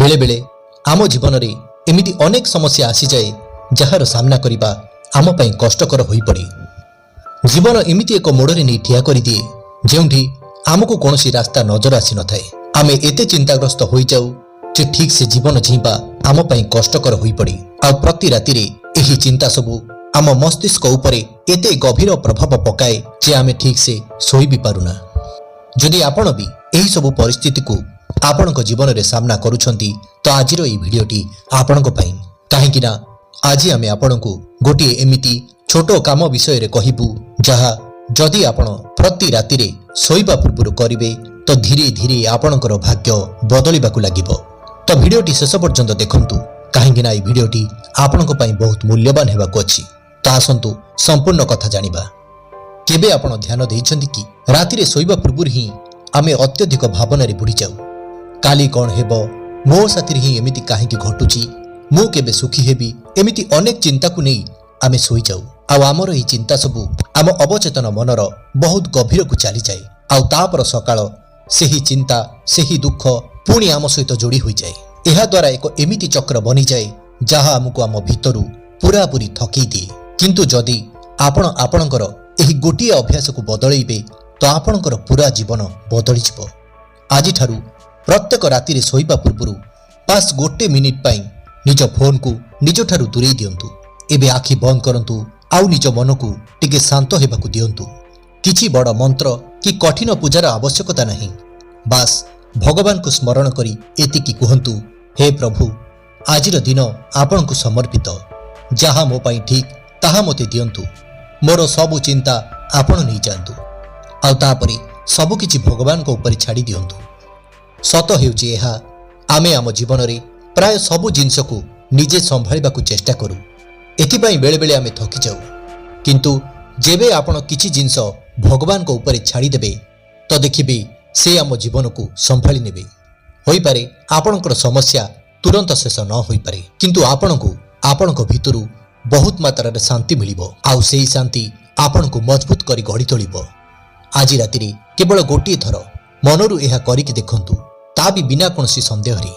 बेले बेले आम जीवन में एमिति अनेक समस्या आसी जाए जार सामना करने आम पाई कष्टकर हो पड़े। जीवन एमिति एक मोड़े नहीं ठिया कर दिए जोठी आमको कौन रास्ता नजर आसी न थाए। आम एते चिंताग्रस्त हो जाऊ जे ठीक से जीवन जीवा आम पाई कष्टकर हो पड़े। आ प्रति राति यही चिंता सबू आम मस्तिष्क उपरे एते गभीर प्रभाव पकाए जे आमे ठीक से सोई भी पारुना। जदि आपण भी यही सबू परिस्थिति को आपणक जीवन में सामना करुछंती तो आजिर यह भिडियोटी आपणक पई काहेकि ना आज आमे आपणको गोटे एमिति छोट काम विषय रे कहिबू जहा जदि आपण प्रति राति रे सोइबा पूर्व करिवे तो धीरे धीरे आपणकर भाग्य बदलिबाकू लागिबो। तो भिडियोटी शेष पर्यंत देखंतु काहेकि ना यह भिडियोटी आपणक पई बहुत मूल्यवान हेबाकू अछि। तो आसंतु संपूर्ण कथा जानिबा। केबे आपण ध्यान देइछंती कि राति रे सोइबा पूर्व ही आमे अत्यधिक भावना रे बुडी जाऊ। काली कौन हेबो, मो साथी ही एमिति काहेकि घटुची, मु केबे सुखी हेबी, एमिति अनेक चिंता को नहीं आमे सोई जाऊ। आउ आमर ही चिंता सबू आम अवचेतन मनर बहुत गभीर को चली जाए। आउ तापर सकाळ सेही चिंता सेही दुख पुणी आम सहित जोड़ी हो जाए। एहा द्वारा एक एमिति चक्र बनी जाए जहा आमको आम भितरु पूरा पूरी थकी दिए। किंतु जदि आपण आपणकर एही गोटिए अभ्यास को बदलैबे तो आपणकर पूरा जीवन बदली जिवो। आज ठारू प्रत्येक राति रे सोइबा पूर्व पास गोटे मिनिट पाई निज फोन को निज ठारू दूरे दियंतु। एबे आखि बंद करंतु आउ निज मन को टिके शांत हेबाकू दियंतु। किछि बड़ मंत्र कि कठिन पूजार आवश्यकता नहीं। बास भगवान को स्मरण करी एतिकी कहंतु, हे प्रभु आजिर दिन आपण को समर्पित, जहा मो पाई ठीक ताहा मते दियंतु। मोर सबु चिंता आपण नहीं जांतु आउ तापरे सबु किछि भगवान को ऊपर छाड़ी दियंतु। सत हेउछि एहा आमे आम जीवन रे प्राय सबु जिंस को निजे संभाळिबा को चेष्टा करू। एथिपाई बेले बेले आमे थकी जाऊ। किंतु जेबे आपण किछि जिंस भगवान को ऊपर छाड़ी देबे तो देखिबे से आम जीवन को संभाळी नेबे। होई पारे आपणकर समस्या तुरंत शेष न होई पारे, किंतु आपणको आपणको भितरु बहुत मात्रा रे शांति मिलिबो। आउ सेही शांति आपणको मजबूत करी गढ़ी तोलिबो। आज राति रे केवल गोटिए थर मनरु एहा करिक देखंतु, ता भी बिना कोनसी संदेह रे।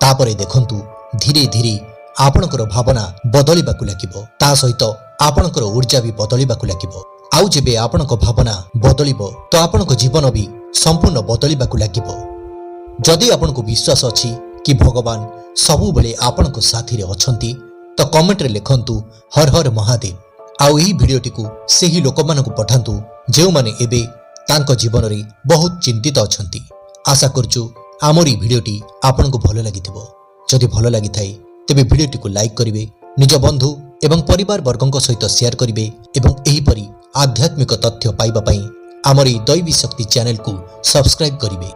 तापरे देखंतु धीरे धीरे आपणकर भावना बदलिबाकू लागिबो। ता सहित आपणकर ऊर्जा भी बदलिबाकू लागिबो। आउ जेबे आपणक भावना बदलिबो तो आपणक जीवन भी संपूर्ण बदलिबाकू लागिबो। जदि आपणको विश्वास अछि कि भगवान सबु बेले आपणक साथी रे अछंती तो कमेंट रे लिखंतु हर हर महादेव। आउ एही भिडियोटी को सेही लोकमानकु पठांतु जेउ माने एबे तांको जीवन रे बहुत चिंतित अछंती। आशा करछु आमरी भिडियोटी आपनको भलो लागिथिबो। जदि भलो लागिथाय तेबे भिडियोटी को लाइक करिवे, निज बंधु एवं परिवार वर्गଙ୍କ सहित शेयर करिवे एवं एही परि आध्यात्मिक तथ्य पाइबा पई आमरी दैवी शक्ति चैनल को सब्सक्राइब करिवे।